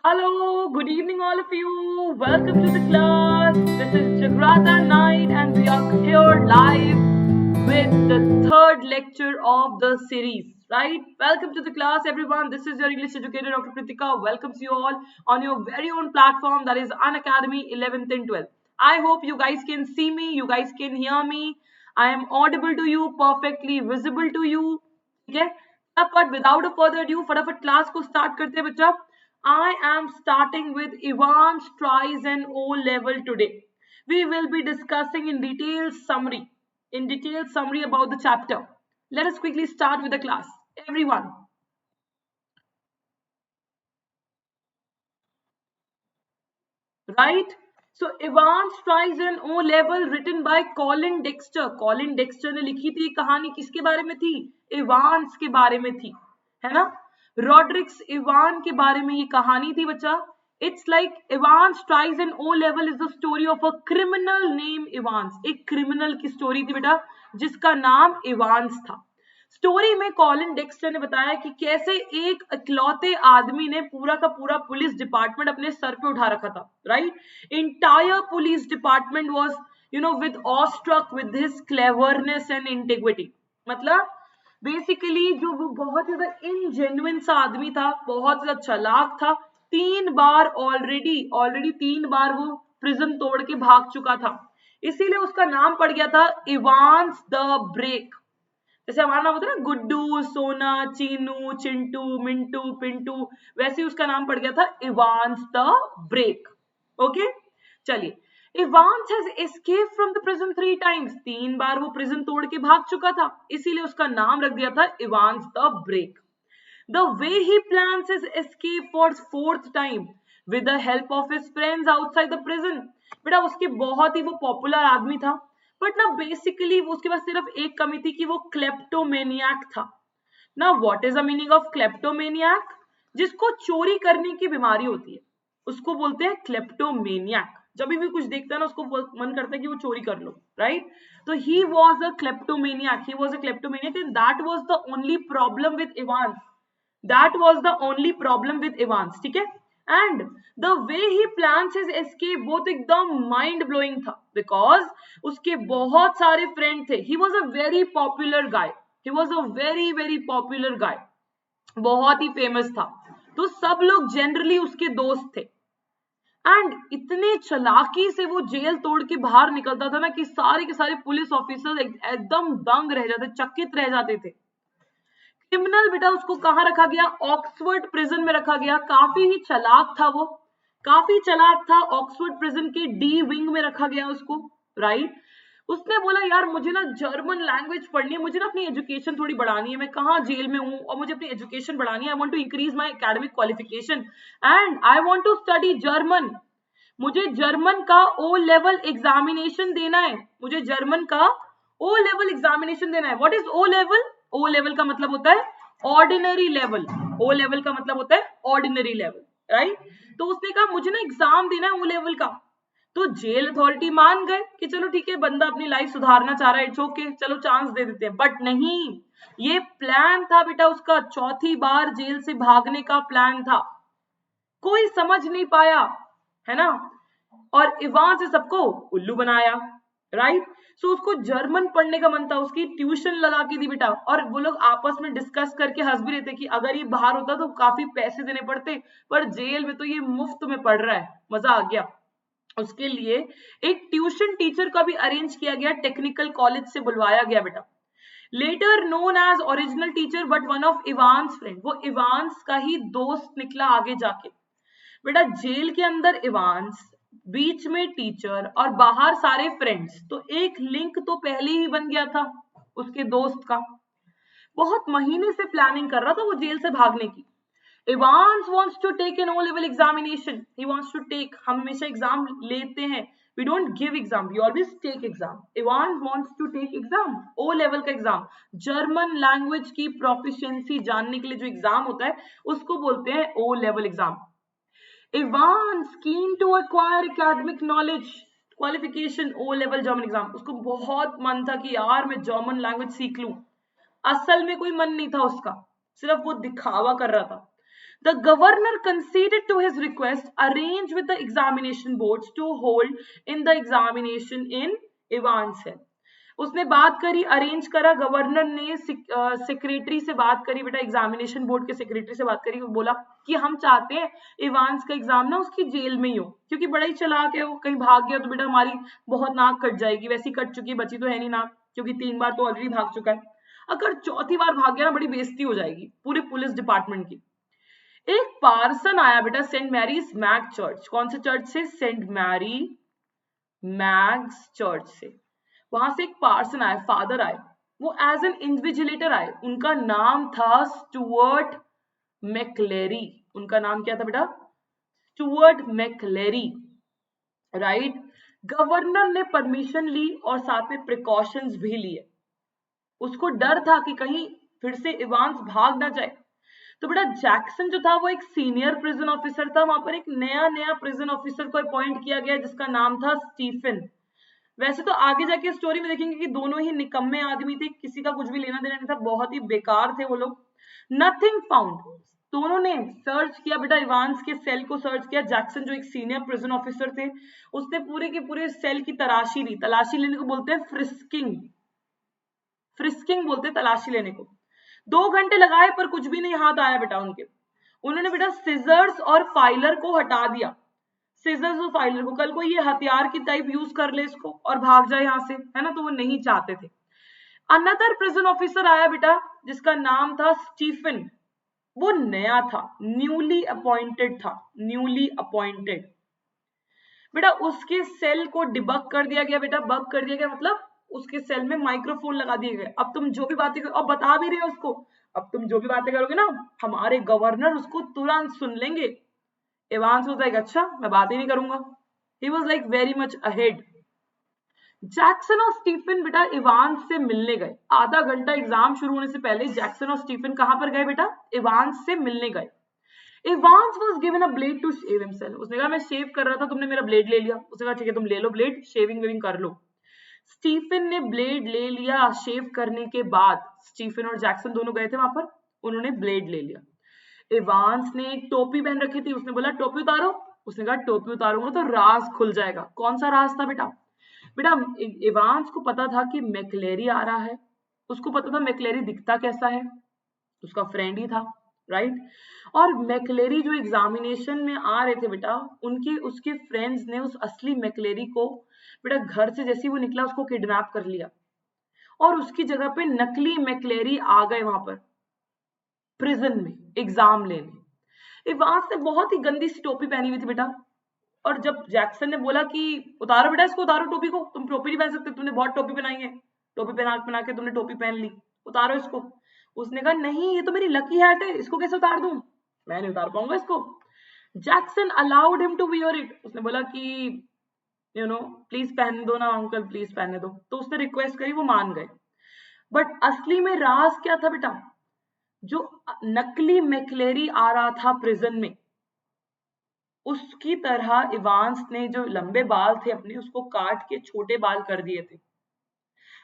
Hello, good evening, all of you. Welcome to the class. This is Jagrata Night, and we are here live with the third lecture of the series. Right? Welcome to the class, everyone. This is your English educator, Dr. Kritika. Welcomes you all on your very own platform, that is Unacademy 11th and 12th. I hope you guys can see me, you guys can hear me. I am audible to you, perfectly visible to you. ठीक है फटाफट without a further due फटाफट class को start करते हैं बच्चा I am starting with Evans tries and O level today. We will be discussing in detailed summary about the chapter. Let us quickly start with the class. Everyone, right? So Evans tries an O level written by Colin Dexter. Colin Dexter ने लिखी थी कहानी किसके बारे में थी? Evans के बारे में थी, है ना? रॉड्रिक्स इवान के बारे में ये कहानी थी बच्चा. It's like Evans tries an O level is the story of a criminal named Evans. एक क्रिमिनल की स्टोरी थी बेटा जिसका नाम इवांस था. स्टोरी में कॉलिन डेक्स्टर ने बताया कि कैसे एक इकलौते आदमी ने पूरा का पूरा पुलिस डिपार्टमेंट अपने सर पे उठा रखा था. Right? Entire police department was with awestruck with his cleverness and integrity. मतलब बेसिकली जो वो बहुत ज्यादा इनजेन्युइन सा आदमी था, बहुत ज्यादा चालाक था. 3 बार ऑलरेडी 3 बार वो प्रिजन तोड़ के भाग चुका था. इसीलिए उसका नाम पड़ गया था इवांस द ब्रेक. जैसे हमारा नाम होता है ना गुड्डू, सोना, चीनू, चिंटू, मिंटू, पिंटू, वैसे ही उसका नाम पड़ गया था इवांस द ब्रेक. ओके, चलिए. Evans has escaped from the prison 3 times. 3 बार वो प्रिजन तोड़ के भाग चुका था, इसीलिए उसका नाम रख दिया था Evans the break. The way he plans his escape for 4th time with the help of his friends outside the prison. बेटा उसके बहुत ही वो पॉपुलर आदमी था, बट ना बेसिकली उसके पास सिर्फ एक कमी थी कि वो क्लेप्टोमेनियाक था. ना what is the meaning of kleptomaniac? जिसको चोरी करने की बीमारी होती है उसको बोलते हैं क्लेप्टोमेनियाक. जब भी कुछ देखता है ना उसको मन करता है कि वो चोरी कर लो. राइट? तो he was a kleptomaniac, and that was the only problem with Evans. That was the only problem with Evans. ठीक है? And the way he plans his escape बहुत एकदम mind blowing था, because उसके बहुत सारे friend थे. He was a very popular guy. He was a very popular guy. बहुत ही famous था. तो सब लोग generally उसके दोस्त थे. एंड इतने चलाकी से वो जेल तोड़ के बाहर निकलता था ना कि सारे के सारे पुलिस ऑफिसर एकदम दंग रह जाते, चकित रह जाते थे. क्रिमिनल बेटा उसको कहां रखा गया? ऑक्सफोर्ड प्रिजन में रखा गया. काफी ही चालाक था वो, काफी चालाक था. ऑक्सफोर्ड प्रिजन के डी विंग में रखा गया उसको. राइट? उसने बोला यार मुझे ना जर्मन लैंग्वेज पढ़नी है, मुझे ना अपनी एजुकेशन थोड़ी बढ़ानी है. मैं कहाँ जेल में हूँ और मुझे अपनी एजुकेशन बढ़ानी है. I want to increase my academic qualification and I want to study German. मुझे जर्मन का ओ लेवल एग्जामिनेशन देना है. मुझे जर्मन का ओ लेवल एग्जामिनेशन देना है. What is O level? O level का मतलब होता है ऑर्डिनरी लेवल. ओ लेवल का मतलब होता है ऑर्डिनरी लेवल. राइट? तो उसने कहा मुझे ना एग्जाम देना है ओ लेवल का. तो जेल अथॉरिटी मान गए कि चलो ठीक है, बंदा अपनी लाइफ सुधारना चाह रहा है, इट्स ओके, चलो चांस दे देते हैं. बट नहीं, ये प्लान था बेटा उसका. चौथी बार जेल से भागने का प्लान था. कोई समझ नहीं पाया, है ना? और इवान से सबको उल्लू बनाया. राइट? सो उसको जर्मन पढ़ने का मन था, उसकी ट्यूशन लगा के दी बेटा. और वो लोग आपस में डिस्कस करके हंस भी रहे थे कि अगर ये बाहर होता तो काफी पैसे देने पड़ते, पर जेल में तो ये मुफ्त में पढ़ रहा है, मजा आ गया. उसके लिए एक ट्यूशन टीचर का भी अरेंज किया गया, टेक्निकल कॉलेज से बुलवाया गया बेटा. Later known as original teacher but one of Evans friend. वो इवांस का ही दोस्त निकला आगे जाके. बेटा जेल के अंदर इवांस, बीच में टीचर और बाहर सारे फ्रेंड्स, तो एक लिंक तो पहले ही बन गया था उसके दोस्त का. बहुत महीने से प्लानिंग कर रहा था वो जेल से भागने की. Evans wants to take an O-level examination. He wants to take. हम हमेशा एग्जाम लेते हैं. We don't give exam. We always take exam. Evans wants to take exam. O-level का एग्जाम. जर्मन लैंग्वेज की प्रोफिशिएंसी जानने के लिए जो एग्जाम होता है उसको बोलते हैं O-level exam. Evans keen to acquire academic knowledge, qualification, O-level German exam. उसको बहुत मन था कि यार मैं जर्मन लैंग्वेज सीख लूं. असल में कोई मन नहीं था उसका, सिर्फ वो दिखावा कर रहा था. The governor conceded to his request, arranged with the examination boards to hold in the examination in Evans Hill. उसने बात करी, अरेंज करा, गवर्नर ने सेक्रेटरी से बात करी, बेटा एग्जामिनेशन बोर्ड के सेक्रेटरी से बात करी, बोला कि हम चाहते हैं इवांस का एग्जाम ना उसकी जेल में ही हो, क्योंकि बड़ा ही चालाक है वो, कहीं भाग गया तो बेटा हमारी बहुत नाक कट जाएगी, वैसी कट चुकी, बची तो है नहीं नाक, क्योंकि 3 बार तो ऑलरेडी भाग चुका है, अगर 4थी बार भाग गया ना बड़ी बेइज्जती हो जाएगी पूरे पुलिस डिपार्टमेंट की। एक पार्सन आया बेटा सेंट मैरीज मैग चर्च, कौन से चर्च से? सेंट मैरी मैग्स चर्च से, वहां से एक पार्सन आए, फादर आए, वो एज एन इन्विजिलेटर आए, उनका नाम था स्टुअर्ट मैकलेरी, उनका नाम क्या था बेटा? Stuart McLeary, right. गवर्नर ने परमिशन ली और साथ में प्रिकॉशंस भी लिए, उसको डर था कि कहीं फिर से इवांस भाग ना जाए, तो बेटा जैक्सन जो था वो एक सीनियर प्रिजन ऑफिसर था, वहां पर एक नया प्रिजन ऑफिसर को अपॉइंट किया गया जिसका नाम था स्टीफन। वैसे तो आगे जाके स्टोरी में देखेंगे कि दोनों ही निकम्मे आदमी थे, किसी का कुछ भी लेना देना नहीं था, बहुत ही बेकार थे वो लोग। नथिंग फाउंड, दोनों ने सर्च किया बेटा, इवांस के सेल को सर्च किया। जैक्सन जो एक सीनियर प्रिजन ऑफिसर थे उसने पूरे के पूरे सेल की तलाशी ली, तलाशी लेने को बोलते हैं फ्रिस्किंग, फ्रिस्किंग बोलते हैं तलाशी लेने को। 2 घंटे लगाए पर कुछ भी नहीं हाथ आया बेटा उनके। उन्होंने बेटा सिजर्स और फाइलर को हटा दिया, सिजर्स और फाइलर को, कल को ये हथियार की टाइप यूज कर ले इसको और भाग जाए यहाँ से, है ना, तो वो नहीं चाहते थे। अनदर प्रिजन ऑफिसर आया बेटा जिसका नाम था स्टीफन, वो नया था, न्यूली अपॉइंटेड था, न्यूली अपॉइंटेड। बेटा उसके सेल को डिबग कर दिया गया, बेटा बग कर दिया गया मतलब उसके सेल में माइक्रोफोन लगा दिए गए, अब तुम जो भी बातें करो, अब बता भी रहे हो उसको, अब तुम जो भी बातें करोगे ना हमारे गवर्नर उसको तुरंत सुन लेंगे। इवांस वाज लाइक अच्छा मैं बात ही नहीं करूंगा, he was like very much ahead. Jackson और स्टीफन बेटा इवांस से मिलने गए, आधा घंटा एग्जाम शुरू होने से पहले जैक्सन और स्टीफन कहां पर गए बेटा? इवांस से मिलने गए। Evans was given a blade to shave himself, उसने कहा मैं शेव कर रहा था तुमने मेरा ब्लेड ले लिया, उसने कहा ठीक है तुम ले लो ब्लेड, शेविंग वेविंग कर लो। स्टीफन ने ब्लेड ले लिया, शेव करने के बाद स्टीफन और जैक्सन दोनों गए थे वहां पर, उन्होंने ब्लेड ले लिया। इवांस ने एक टोपी पहन रखी थी, उसने बोला टोपी उतारो, उसने कहा टोपी उतारूंगा तो राज खुल जाएगा। कौन सा राज था बेटा? बेटा इवांस को पता था कि मैकलेरी आ रहा है, उसको पता था मैकलेरी दिखता कैसा है, उसका फ्रेंड ही था, राइट। और मैकलेरी जो एग्जामिनेशन में आ रहे थे बेटा, उनके उसके फ्रेंड्स ने उस असली मैकलेरी को बेटा घर से जैसे ही वो निकला उसको किडनैप कर लिया और उसकी जगह पे नकली मैकलेरी आ गए वहां पर प्रिजन में एग्जाम लेने। इवांस ने बहुत ही गंदी सी टोपी पहनी हुई थी बेटा, और जब जैक्सन ने बोला कि उतारो बेटा इसको, उतारो टोपी को, तुम टोपी नहीं पहन सकते, तुमने बहुत टोपी पहनाई है, टोपी पहना पहना के तुमने टोपी पहन ली, उतारो इसको। उसने कहा नहीं ये तो मेरी लकी हैट है, इसको कैसे उतार दूं, मैं नहीं उतार पाऊंगा इसको। Jackson allowed him to wear it, उसने बोला कि प्लीज पहन दो ना अंकल, प्लीज पहने दो, तो उसने रिक्वेस्ट करी, वो मान गए। बट असली में राज क्या था बेटा? जो नकली मैकलेरी आ रहा था प्रिजन में, उसकी तरह इवांस ने जो लंबे बाल थे अपने उसको काट के छोटे बाल कर दिए थे।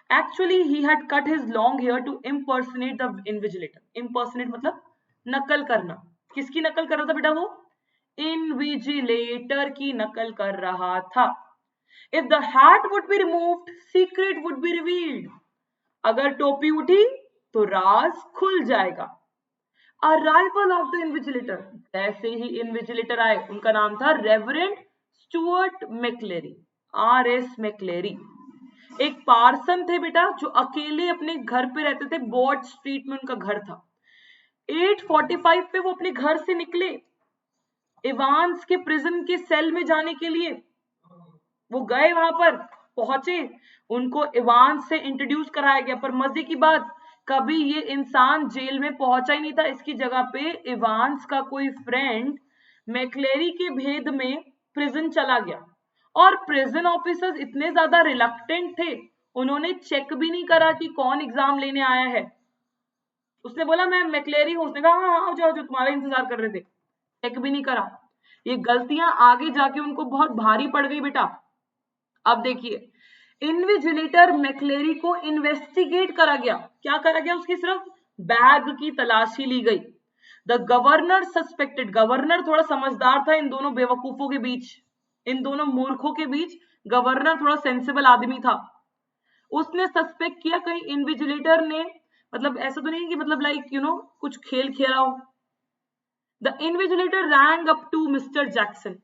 Actually he had cut his long hair to impersonate the invigilator, impersonate मतलब नकल करना, किसकी नकल कर रहा था बेटा? वो इन्विजिलेटर की नकल कर रहा था। If the hat would be removed secret would be revealed, अगर टोपी उठी तो राज खुल जाएगा। अराइवल ऑफ द इन्विजिलेटर, जैसे ही इन्विजिलेटर आए, उनका नाम था reverend Stuart McLeary, RS. McLeary. एक पार्सन थे बेटा जो अकेले अपने घर पे रहते थे, बोर्ड स्ट्रीट में उनका घर था। 8:45 पे वो अपने घर से निकले इवांस के प्रिजन के सेल में जाने के लिए। वो गए वहां पर, पहुंचे, उनको इवांस से इंट्रोड्यूस कराया गया, पर मजे की बात कभी ये इंसान जेल में पहुंचा ही नहीं था, इसकी जगह पे इवांस का कोई फ्रेंड मैकलेरी के भेद में प्रिजन चला गया। और प्रिजन ऑफिसर्स इतने ज्यादा रिलक्टेंट थे, उन्होंने चेक भी नहीं करा कि कौन एग्जाम लेने आया है। उसने बोला मैं मैकलेरी हूं, उसने कहा हाँ हाँ जाओ, जो तुम्हारा इंतजार कर रहे थे, चेक भी नहीं करा। ये गलतियां आगे जाके उनको बहुत भारी पड़ गई बेटा। अब देखिए इन्विजिलेटर मैकलेरी को इन्वेस्टिगेट करा गया, क्या करा गया? उसकी सिर्फ बैग की तलाशी ली गई। द गवर्नर सस्पेक्टेड, गवर्नर थोड़ा समझदार था इन दोनों बेवकूफों के बीच, इन दोनों मूर्खों के बीच गवर्नर थोड़ा सेंसिबल आदमी था। उसने सस्पेक्ट किया कहीं इन्विजिलेटर ने, मतलब ऐसा तो नहीं कि मतलब लाइक यू नो कुछ खेल खेला हो। The invigilator rang up to mister Jackson,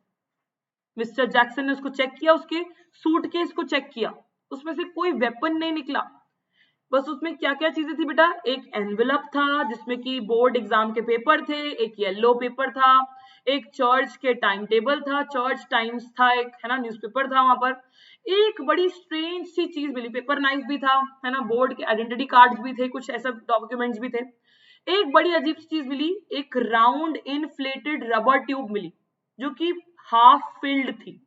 mister Jackson ने उसको चेक किया, उसके सूटकेस को चेक किया, उसमें से कोई वेपन नहीं निकला। बस उसमें क्या क्या चीजें थी बेटा, एक एनवेलप था जिसमें कि बोर्ड एग्जाम के पेपर थे, एक येलो पेपर था, एक चर्च के टाइम टेबल था, चर्च टाइम्स था, एक है ना न्यूज़पेपर था वहां पर, एक बड़ी स्ट्रेंज सी चीज मिली, पेपर नाइफ भी था, है ना, बोर्ड के आइडेंटिटी कार्ड्स भी थे, कुछ ऐसा डॉक्यूमेंट्स भी थे। एक बड़ी अजीब सी चीज मिली, एक राउंड इनफ्लेटेड रबर ट्यूब मिली जो कि हाफ फिल्ड थी,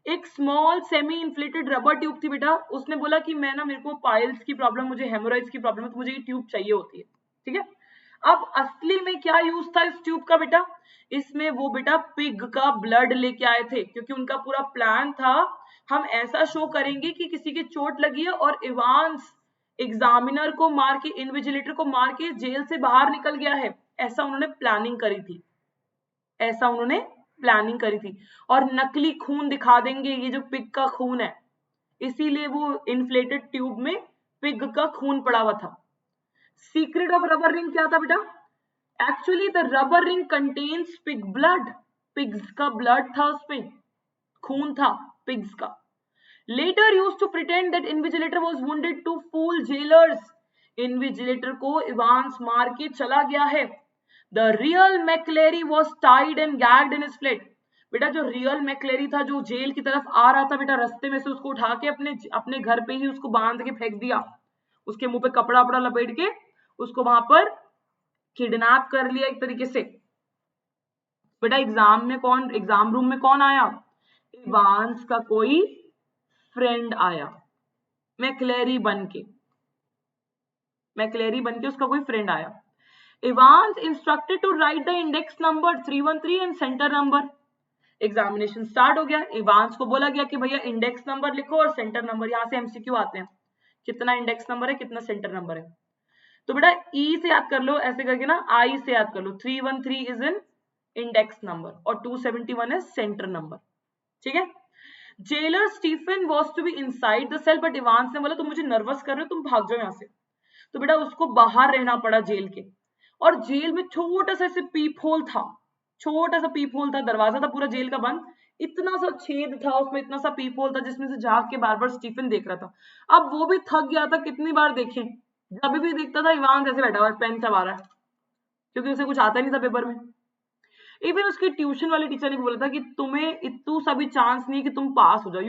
एक small semi inflated rubber tube थी बेटा। उसने बोला कि मैं ना, मेरे को पाइल्स की प्रॉब्लम, मुझे हेमोरॉइड्स की प्रॉब्लम है, तो मुझे ये ट्यूब चाहिए होती है, ठीक है। अब असली में क्या यूज था इस ट्यूब का बेटा, इसमें वो बेटा पिग का ब्लड लेके आए थे, क्योंकि उनका पूरा प्लान था हम ऐसा शो करेंगे कि किसी की चोट लगी है और इवांस एग्जामिनर को मार के, इन्विजिलेटर को मार के जेल से बाहर निकल गया है, ऐसा उन्होंने प्लानिंग करी थी, ऐसा उन्होंने प्लानिंग करी थी। और नकली खून दिखा देंगे, ये जो पिग का खून है, इसीलिए वो इन्फ्लेटेड ट्यूब में पिग का खून पड़ा हुआ था। सीक्रेट ऑफ रबर रिंग क्या था बेटा, actually the rubber ring contains pig blood, pigs का ब्लड था उसमें, खून था पिग्स का। Later used to pretend that invigilator was wounded to fool jailers, invigilator को इवांस मार के चला गया है। The real McLeery was tied and gagged in his flat, बेटा जो रियल मैक्लेरी था, जो जेल की तरफ आ रहा था बेटा, रास्ते में से उसको उठा के अपने घर पे ही उसको बांध के फेंक दिया, उसके मुंह पे कपड़ा वपड़ा लपेट के उसको वहां पर किडनैप कर लिया एक तरीके से। बेटा एग्जाम रूम में कौन आया, इवांस का कोई फ्रेंड आया, मैक्लेरी बन के, उसका कोई फ्रेंड आया। Evans instructed to write the index number 313 and centre number. Examination start हो गया, इवांस को बोला गया कि भैया इंडेक्स नंबर लिखो और सेंटर नंबर, यहां से एमसीक्यू आते हैं, कितना इंडेक्स नंबर है, कितना सेंटर नंबर है। तो बेटा ई से याद कर लो, ऐसे करके ना, आई से याद कर लो, 313 इज इन इंडेक्स नंबर और 271 इज सेंटर नंबर, ठीक है। Jailer Stephen was to be inside the cell, but Evans ने बोला तुम मुझे नर्वस कर रहे हो, तुम भाग जाओ यहाँ से। तो बेटा उसको बाहर रहना पड़ा जेल के, और जेल में छोटा सा ऐसे पीप होल था, छोटा सा पीप होल था, दरवाजा था पूरा जेल का बंद, इतना सा छेद था उसमें, इतना सा पीप होल था जिसमें से झांक के बार बार स्टीफन देख रहा था। अब वो भी थक गया था, कितनी बार देखे, जब भी देखता था इवान ऐसे बैठा हुआ है, पेन चबा रहा है, क्योंकि उसे कुछ आता ही नहीं था पेपर में। इवन उसके ट्यूशन वाले टीचर ने बोला था कि तुम्हें इतू सा भी चांस नहीं कि तुम पास हो जाओ,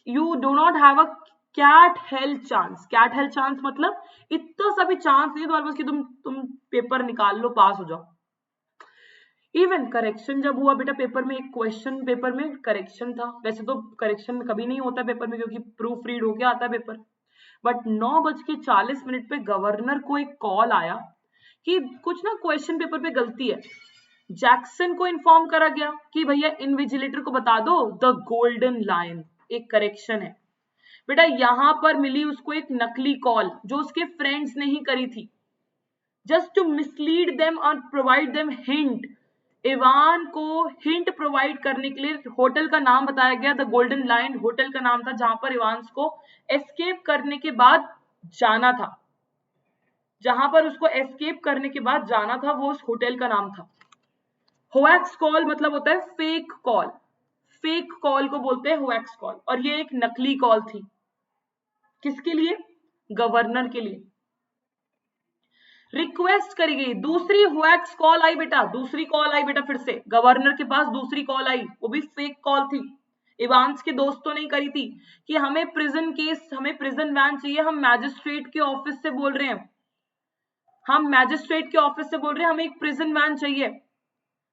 you do not have a cat hell chance. Cat hell chance मतलब इतना सा भी चांस नहीं तुम्हारे पास कि तुम पेपर निकाल लो, पास हो जाओ। इवन करेक्शन जब हुआ बेटा पेपर में, एक क्वेश्चन पेपर में करेक्शन था, वैसे तो करेक्शन कभी नहीं होता पेपर में क्योंकि प्रूफ रीड होके आता है पेपर, बट 9:40 पे गवर्नर को एक कॉल आया कि कुछ ना क्वेश्चन पेपर पे गलती है। जैक्सन को इन्फॉर्म करा गया कि भैया इन्विजिलेटर को बता दो द गोल्डन लायन, एक करेक्शन है। बेटा यहां पर मिली उसको एक नकली कॉल जो उसके फ्रेंड्स ने ही करी थी, जस्ट टू मिसलीड देम और प्रोवाइड देम हिंट। इवान को हिंट प्रोवाइड करने के लिए होटल का नाम बताया गया, द गोल्डन लायन होटल का नाम था जहां पर इवांस को एस्केप करने के बाद जाना था, जहां पर उसको एस्केप करने के बाद जाना था, वो उस होटल का नाम था। होएक्स कॉल मतलब होता है फेक कॉल, फेक कॉल को बोलते हैं होएक्स कॉल, और ये एक नकली कॉल थी, किसके लिए, गवर्नर के लिए। रिक्वेस्ट करी गई, दूसरी होएक्स कॉल आई बेटा, दूसरी कॉल आई बेटा, फिर से गवर्नर के पास दूसरी कॉल आई, वो भी फेक कॉल थी, इवांस के दोस्तों ने करी थी कि हमें प्रिजन केस, हमें प्रिजन वैन चाहिए, हम मैजिस्ट्रेट के ऑफिस से बोल रहे हैं, हम मैजिस्ट्रेट के ऑफिस से बोल रहे हैं, हमें एक प्रिजन वैन चाहिए।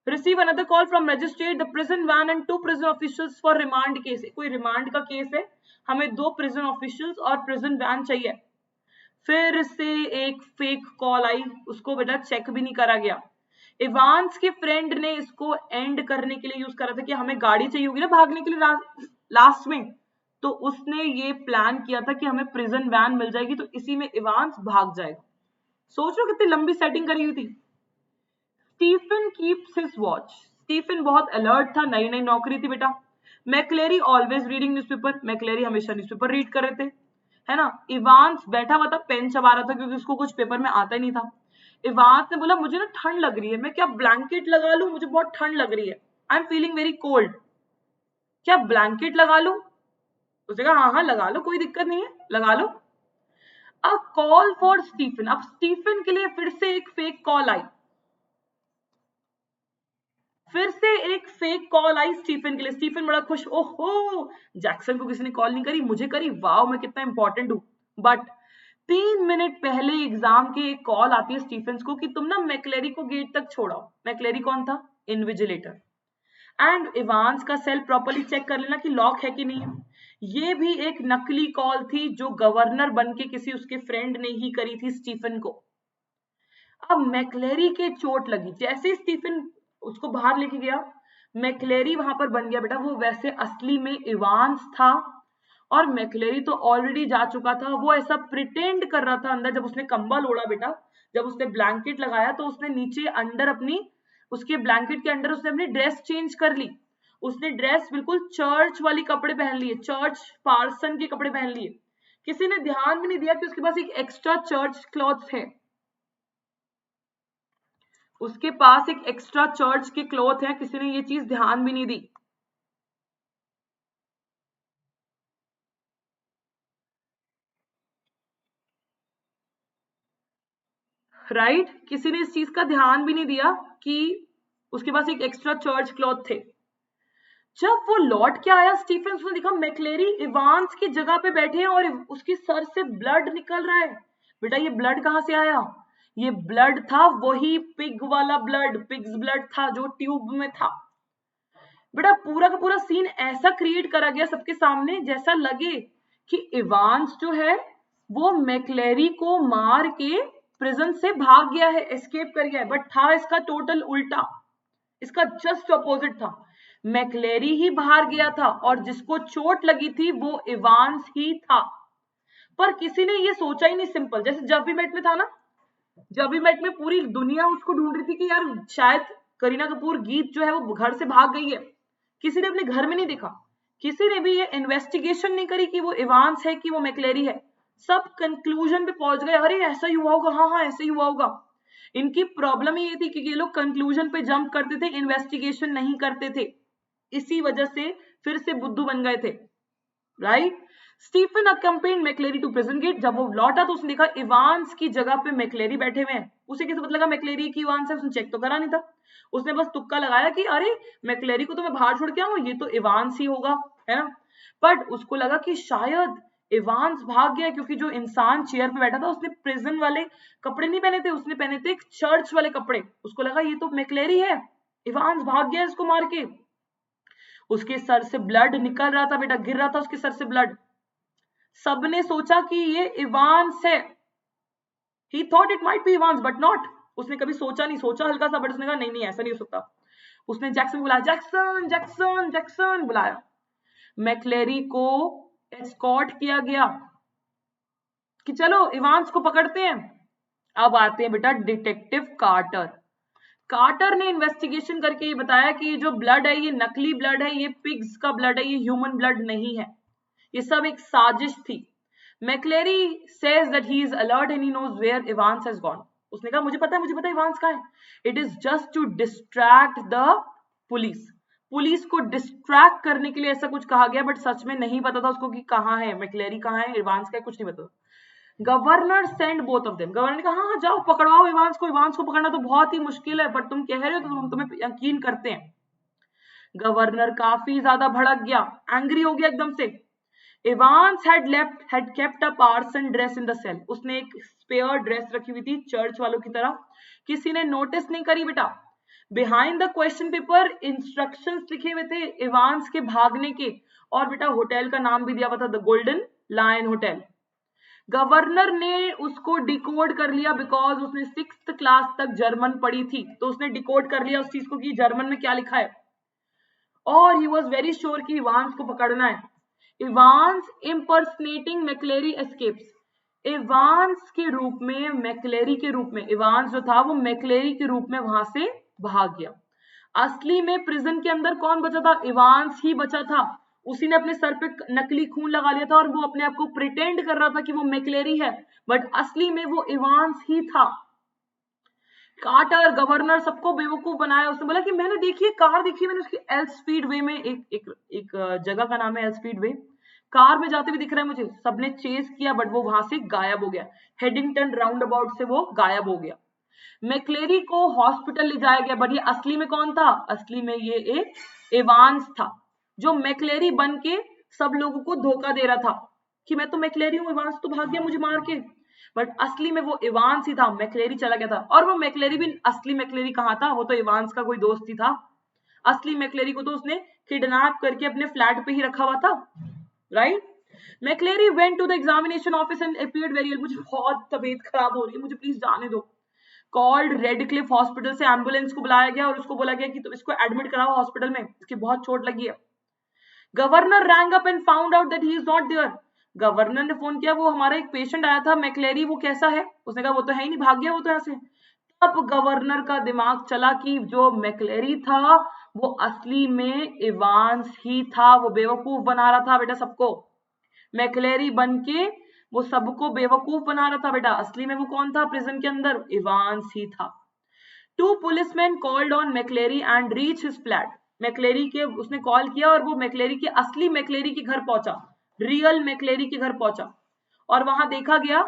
Receive another call from magistrate, the prison van and 2 prison officials for remand case, कोई रिमांड का केस है, हमें 2 प्रिजन ऑफिशियल्स और प्रिजन वैन चाहिए। फिर से एक फेक कॉल आई, उसको बेटा चेक भी नहीं करा गया। इवांस के फ्रेंड ने इसको एंड करने के लिए यूज करा था कि हमें गाड़ी चाहिए होगी ना भागने के लिए लास्ट में, तो उसने ये प्लान किया था कि हमें प्रिजन वैन मिल जाएगी तो इसी में इवांस भाग जाएगा। सोच लो कितनी लंबी सेटिंग करी हुई थी। keeps his watch. स्टीफन बहुत अलर्ट था, नई नई नौकरी थी बेटा. मैक्लेरी ऑलवेज रीडिंग न्यूज़पेपर. मैक्लेरी हमेशा न्यूज़पेपर रीड कर रहे थे, है ना. इवांस बैठा हुआ था, पेन चबा रहा था क्योंकि उसको कुछ पेपर में आता ही नहीं था. इवांस ने बोला मुझे ना ठंड लग रही है, मैं क्या ब्लैंकेट लगा लूं, मुझे बहुत ठंड लग रही है, I am feeling very cold, क्या ब्लैंकेट लगा लूं. उसने कहा हाँ हाँ लगा लो, कोई दिक्कत नहीं है, लगा लो. A call for Stephen. अब स्टीफन के लिए फिर से एक फेक कॉल आई. फिर से एक फेक कॉल आई स्टीफन के लिए. स्टीफन बड़ा खुश, ओहो जैक्सन को किसी ने कॉल नहीं करी, मुझे करी, वाओ मैं कितना इंपॉर्टेंट हूं. बट 3 मिनट पहले एग्जाम के एक कॉल आती है स्टीफन को कि तुम ना मैक्लेरी को गेट तक छोड़ाओ. मैक्लेरी कौन था? इन्विजिलेटर. एंड इवांस का सेल प्रॉपर्ली चेक कर लेना कि लॉक है कि नहीं. ये भी एक नकली कॉल थी जो गवर्नर बन के किसी उसके फ्रेंड ने ही करी थी स्टीफन को. अब मैक्लेरी के चोट लगी. जैसे स्टीफन उसको बाहर लेके गया, मैक्लेरी वहां पर बन गया बेटा वो वैसे असली में इवांस था. और मैक्लेरी तो ऑलरेडी जा चुका था. वो ऐसा प्रिटेंड कर रहा था अंदर. जब उसने कंबल ओढ़ा बेटा, जब उसने ब्लैंकेट लगाया तो उसने नीचे अंडर अपनी, उसके ब्लैंकेट के अंडर उसने अपनी ड्रेस चेंज कर ली. उसने ड्रेस बिल्कुल चर्च वाली कपड़े पहन लिए, चर्च पार्सन के कपड़े पहन लिए. किसी ने ध्यान भी नहीं दिया कि उसके पास एक एक्स्ट्रा चर्च क्लॉथ है. उसके पास एक एक्स्ट्रा चर्च के क्लॉथ है, किसी ने ये चीज ध्यान भी नहीं दी. राइट किसी ने इस चीज का ध्यान भी नहीं दिया कि उसके पास एक एक्स्ट्रा चर्च क्लॉथ थे. जब वो लौट के आया स्टीफन, उसने देखा मैक्लेरी इवांस की जगह पे बैठे हैं और उसके सर से ब्लड निकल रहा है. बेटा ये ब्लड कहां से आया? ये ब्लड था वही पिग वाला ब्लड, पिग्स ब्लड था जो ट्यूब में था. बेटा पूरा का पूरा सीन ऐसा क्रिएट करा गया सबके सामने जैसा लगे कि इवांस जो है वो मैक्लेरी को मार के प्रिजन से भाग गया है, एस्केप कर गया है. बट था इसका टोटल उल्टा, इसका जस्ट अपोजिट था. मैक्लेरी ही बाहर गया था और जिसको चोट लगी थी वो इवांस ही था. पर किसी ने ये सोचा ही नहीं. सिंपल जैसे जब भी मेट में था ना, जब भी मेट में पूरी दुनिया उसको ढूंढ रही थी कि यार शायद करीना कपूर गीत जो है वो घर से भाग गई है. किसी ने अपने घर में नहीं देखा, किसी ने भी ये इन्वेस्टिगेशन नहीं करी कि वो इवांस है कि वो मैक्लेरी है. सब कंक्लूजन पे पहुंच गए, अरे ऐसा ही हुआ होगा, हाँ हाँ ऐसा ही हुआ होगा. इनकी प्रॉब्लम ये थी कि ये लोग कंक्लूजन पे जंप करते थे, इन्वेस्टिगेशन नहीं करते थे. इसी वजह से फिर से बुद्धू बन गए थे. Right. Stephen accompanied McLeery to prison gate. जब वो लौटा तो उसने देखा इवांस की जगह पे मैक्लेरी बैठे हुए हैं. उसे कैसे पता लगा मैक्लेरी की इवांस है? उसने चेक तो करा नहीं था. उसने बस तुक्का लगाया कि अरे मैक्लेरी को तो मैं बाहर छोड़ के आऊं, ये तो इवांस ही होगा, है ना. बट उसको लगा कि शायद इवांस भाग गया क्योंकि जो इंसान चेयर पे बैठा था उसने प्रिजन वाले कपड़े नहीं पहने थे, उसने पहने थे एक चर्च वाले कपड़े. उसको लगा ये तो मैक्लेरी है, इवांस भाग गया इसको मार के. उसके सर से ब्लड निकल रहा था बेटा, गिर रहा था उसके सर से ब्लड. सबने सोचा कि ये इवांस है. He thought it might be Evans but not. उसने कभी सोचा नहीं, सोचा हल्का सा बट उसने कहा नहीं नहीं ऐसा नहीं हो सकता. उसने जैक्सन बुलाया, जैक्सन जैक्सन जैक्सन बुलाया. मैक्लेरी को एस्कॉर्ट किया गया कि चलो इवांस को पकड़ते हैं. अब आते हैं बेटा डिटेक्टिव कार्टर. कार्टर ने इन्वेस्टिगेशन करके ये बताया कि ये जो ब्लड है ये नकली ब्लड है, ये पिग्स का ब्लड है, ये ह्यूमन ब्लड नहीं है, ये सब एक साजिश थी. मैक्लेरी says that he is alert and he knows where Evans has gone. उसने कहा मुझे पता है इवांस कहाँ है. It is just to distract the police. Police को डिस्ट्रैक्ट करने के लिए ऐसा कुछ कहा गया, बट सच में नहीं पता था उसको कि कहाँ है मैक्लेरी, कहाँ है इवांस का, कुछ नहीं पता. Governor send both of them. Governor ने कहा हाँ जाओ पकड़वाओ इवांस को. इवांस को पकड़ना तो बहुत ही मुश्किल है, बट तुम कह रहे हो तो हम तुम्हें यकीन करते हैं. गवर्नर काफी ज्यादा भड़क गया, एंग्री हो गया एकदम से. Evans had kept a parson dress in the cell. उसने एक स्पेयर ड्रेस रखी हुई थी चर्च वालों की तरह. किसी ने नोटिस नहीं करी बेटा. Behind the question paper instructions लिखे हुए थे इवांस के भागने के, और बेटा होटल का नाम भी दिया हुआ था the golden lion hotel. Governor ने उसको डिकोड कर लिया बिकॉज उसने 6th क्लास तक जर्मन पढ़ी थी, तो उसने डिकोड कर लिया उस चीज को कि जर्मन में क्या लिखा है. और ही वॉज वेरी श्योर कि इवांस को पकड़ना है. Evans impersonating McCleary escapes. Evans के रूप में, मैक्लेरी के रूप में, इवांस जो था वो मैक्लेरी के रूप में वहां से भाग गया। असली में प्रिजन के अंदर कौन बचा था? इवांस ही बचा था। उसी ने अपने सर पे नकली खून लगा लिया था और वो अपने आप को प्रिटेंड कर रहा था कि वो मैक्लेरी है, बट असली में वो इवांस ही था। कार्टर, गवर्नर, सबको बेवकूफ बनाया। उसने बोला कि मैंने देखी है कार, देखी मैंने उसकी एल स्पीड वे में, एक जगह का नाम है एल स्पीड वे, कार में जाते हुए दिख रहा है मुझे। सबने चेस किया बट वो वहां से गायब हो गया, हेडिंगटन राउंड अबाउट से वो गायब हो गया। मैक्लेरी को हॉस्पिटल ले जाया गया, बट ये असली में कौन था? असली में ये एक इवांस था, जो मैक्लेरी बन के सब लोगों को धोखा दे रहा था कि मैं तो मैक्लेरी हूँ, इवांस तो भाग गया मुझे मार के, बट असली में वो इवांस ही था। मैक्लेरी चला गया था, और वो मैक्लेरी भी असली मैक्लेरी कहाँ था? वो तो इवांस का कोई दोस्त ही था। असली मैक्लेरी को तो उसने किडनैप करके अपने फ्लैट पे ही रखा हुआ था, right? McLeery went to the examination office and appeared very ill. मुझे बहुत तबीयत खराब हो रही है, मुझे प्लीज जाने दो। कॉल्ड रेडक्लिफ हॉस्पिटल से एम्बुलेंस को बुलाया गया और उसको बोला गया कि तुम इसको एडमिट कराओ हॉस्पिटल में, इसकी बहुत चोट लगी है। Governor rang up and found out that he is not there. Governor ने फोन किया, वो हमारा एक पेशेंट आया था मैक्लेरी, वो कैसा है? उसने कहा वो तो है ही नहीं, भाग गया वो तो यहाँ से। तब गवर्नर का दिमाग चला कि जो मैक्लेरी था वो असली में इवांस ही था। वो बेवकूफ बना रहा था बेटा सबको, मैक्लेरी बन के वो सबको बेवकूफ बना रहा था बेटा। असली में वो कौन था प्रिजन के अंदर? इवांस ही था। Two policeman called on McLeery and reach his flat. McLeery के उसने कॉल किया और वो मैक्लेरी के, असली मैक्लेरी के घर पहुंचा, रियल मैक्लेरी के घर पहुंचा, और वहां देखा गया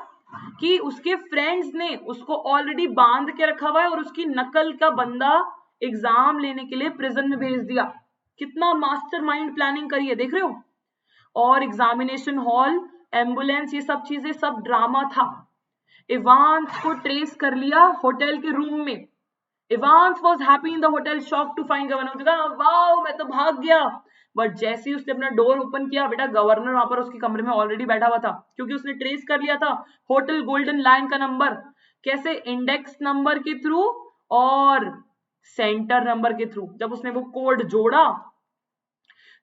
कि उसके फ्रेंड्स ने उसको ऑलरेडी बांध के रखा हुआ है और उसकी नकल का बंदा एग्जाम लेने के लिए प्रिजन में भेज दिया। कितना मास्टरमाइंड प्लानिंग करी है, देख रहे हो? और एग्जामिनेशन हॉल, एम्बुलेंस, ये सब चीजें सब ड्रामा था। इवांस को ट्रेस कर लिया होटल के रूम में। Evans was happy in the hotel, shocked to find governor। उसने कहा वाओ मैं तो भाग गया, बट जैसे ही उसने अपना डोर ओपन किया बेटा, गवर्नर वहां पर उसके कमरे में ऑलरेडी बैठा हुआ था, क्योंकि उसने ट्रेस कर लिया था होटल गोल्डन लाइन का नंबर। कैसे? इंडेक्स नंबर के थ्रू और सेंटर नंबर के थ्रू। जब उसने वो कोड जोड़ा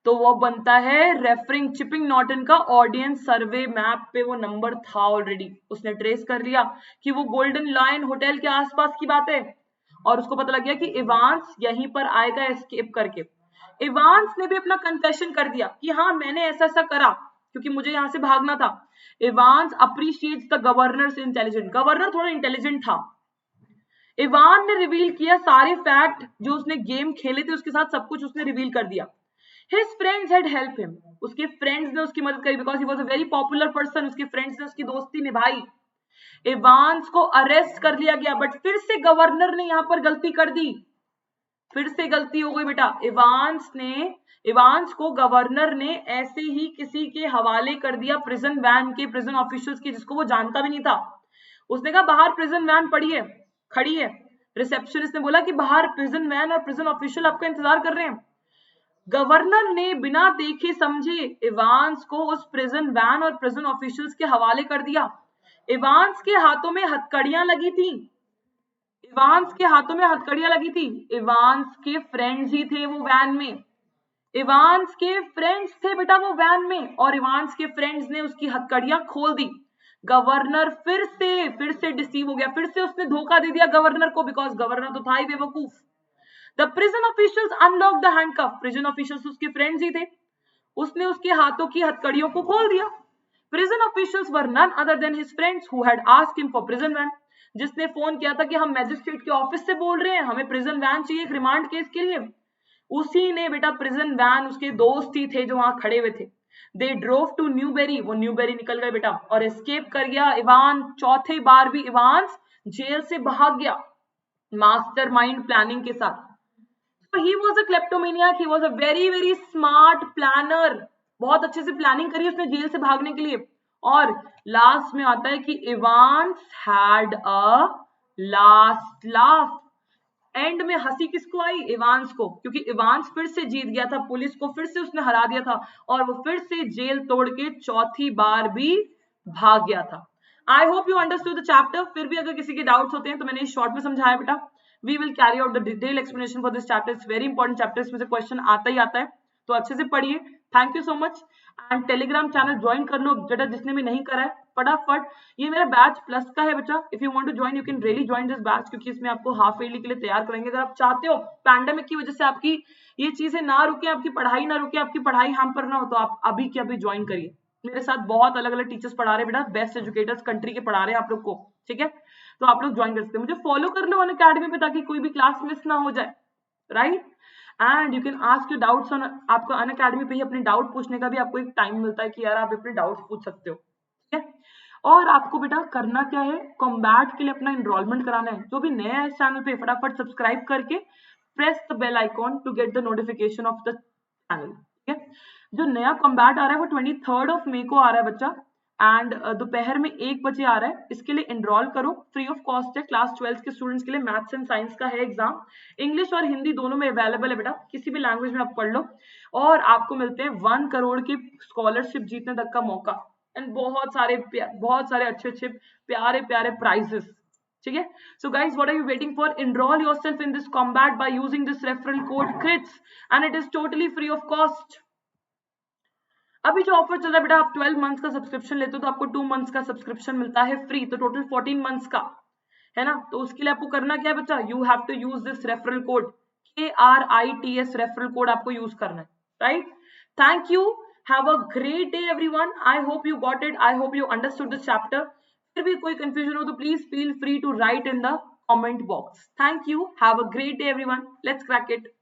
तो वो बनता है रेफरिंग चिपिंग नॉटन का ऑडियंस सर्वे मैप पे वो नंबर था ऑलरेडी। उसने ट्रेस कर लिया कि वो गोल्डन लाइन होटल के आसपास की बात है, और उसको पता लग गया कि इवांस यहीं पर आएगा एस्केप करके। इवांस ने भी अपना कन्फेशन कर दिया कि हाँ मैंने ऐसा ऐसा करा क्योंकि मुझे यहां से भागना था। Evans appreciates the governors intelligent. Governor थोड़ा इंटेलिजेंट था। इवान ने रिवील किया सारे फैक्ट जो उसने गेम खेले थे उसके साथ, सब कुछ उसने रिवील कर दिया। His friends had helped him. उसके फ्रेंड्स ने उसकी मदद करी because he was a very popular person. उसके फ्रेंड्स ने उसकी दोस्ती निभाई। इवांस को अरेस्ट कर लिया गया, बट फिर से गवर्नर ने यहां पर गलती कर दी। फिर से गलती हो गई बेटा। इवांस को गवर्नर ने ऐसे ही किसी के हवाले कर दिया, प्रिजन वैन के, प्रिजन ऑफिशियल्स के, जिसको वो जानता भी नहीं था। उसने कहा बाहर प्रिजन वैन खड़ी है। रिसेप्शनिस्ट ने बोला कि बाहर प्रिजन वैन और प्रिजन ऑफिशियल आपका इंतजार कर रहे हैं। गवर्नर ने बिना देखे समझे इवांस को उस प्रिजन वैन और प्रिजन ऑफिशियल्स के हवाले कर दिया। इवांस के हाथों में हथकड़ियां लगी थी। इवांस के फ्रेंड्स ही थे वो वैन में। इवांस के फ्रेंड्स थे बेटा वो वैन में, और इवांस के फ्रेंड्स ने उसकी हथकड़ियां खोल दी। गवर्नर फिर से डिसीव हो गया, फिर से उसने धोखा दे दिया गवर्नर को, बिकॉज गवर्नर तो था ही बेवकूफ। The prison officials unlocked the handcuff. Prison officials उसके फ्रेंड्स ही थे। उसने उसके हाथों की हथकड़ियों को खोल दिया। Prison officials were none other than his friends who had asked him for prison van. जिसने फोन किया था कि हम मैजिस्ट्रेट के ऑफिस से बोल रहे हैं, हमें प्रिजन वैन चाहिए एक रिमांड केस के लिए। उसी ने बेटा प्रिजन वैन, उसके दोस्त ही थे जो वहां खड़े हुए थे। दे ड्रोव टू न्यूबेरी। वो न्यूबेरी निकल गए बेटा और एस्केप कर गया इवान। चौथे बार भी इवांस जेल से भाग गया मास्टरमाइंड प्लानिंग के साथ। He was a kleptomaniac. He was a very very smart planner. बहुत अच्छे से प्लानिंग करी उसने जेल से भागने के लिए। और लास्ट में आता है कि Evans had a last laugh. And में हंसी किसको आई? इवांस को, क्योंकि इवांस फिर से जीत गया था, पुलिस को फिर से उसने हरा दिया था और वो फिर से जेल तोड़ के चौथी बार भी भाग गया था। आई hope you understood the chapter. फिर भी अगर किसी के डाउट्स होते हैं तो मैंने इस शॉर्ट में समझाया बेटा। We will carry out the detailed explanation for this chapter. It's very important chapter. इसमें से क्वेश्चन आता ही आता है, तो अच्छे से पढ़िए। Thank you so much. And Telegram channel join कर लो बेटा जिसने भी नहीं करा है। फटाफट, ये मेरा बैच प्लस का है बच्चा, if you want to join you can really join this batch, क्योंकि इसमें आपको हाफ ईयरली के लिए तैयार करेंगे। अगर आप चाहते हो पैंडेमिक की वजह से आपकी ये चीजें ना रुके, आपकी पढ़ाई ना रुके, आपकी पढ़ाई हैम्पर ना हो, तो आप अभी के अभी ज्वाइन करिए। मेरे साथ बहुत अलग अलग टीचर्स पढ़ा रहे हैं बेटा, बेस्ट एजुकेटर्स कंट्री के पढ़ा रहे हैं आप लोग को, ठीक है, तो आप लोग ज्वाइन कर सकते हैं। मुझे फॉलो कर लो अनअकैडमी पे, ताकि कोई भी क्लास मिस ना हो जाए, right. And you can ask your doubts on, आपको अनअकैडमी पे ही अपने डाउट पूछने का भी आपको एक टाइम मिलता है कि यार आप अपने डाउट्स पूछ सकते हो, ठीक है। और आपको बेटा करना क्या है, कॉम्बैट के लिए अपना एनरोलमेंट कराना है। जो भी नया है इस चैनल पे, फटाफट सब्सक्राइब करके press the bell icon to get the notification of the channel, ठीक है। जो नया कॉम्बैट आ रहा है वो 23 मई को आ रहा है बच्चा, एंड दोपहर में 1 बजे आ रहा है। इसके लिए एनरोल करो, फ्री ऑफ कॉस्ट है, क्लास 12 के स्टूडेंट्स के लिए। मैथ्स एंड साइंस का है एग्जाम, इंग्लिश और हिंदी दोनों में अवेलेबल है बेटा, किसी भी लैंग्वेज में आप पढ़ लो। और आपको मिलते हैं 1 करोड़ की स्कॉलरशिप जीतने तक का मौका, एंड बहुत सारे अच्छे अच्छे प्यारे प्यारे प्राइजेस, ठीक है। So guys, what are you waiting for? Enrol yourself in this combat by using this referral code crits, and it is totally free of cost. अभी जो ऑफर चल रहा है बेटा, आप 12 मंथ्स का सब्सक्रिप्शन लेते हो तो आपको 2 मंथ्स का सब्सक्रिप्शन मिलता है फ्री, तो टोटल 14 मंथ्स का है ना। तो उसके लिए आपको करना क्या है बच्चा, you have to use this referral code KRITS, referral code आपको यूज करना है, right. Thank you, have a great day everyone, I hope you got it, I hope you understood this chapter. फिर भी कोई कंफ्यूजन हो तो please feel free to write in the comment box. Thank you, have a great day everyone, let's crack it.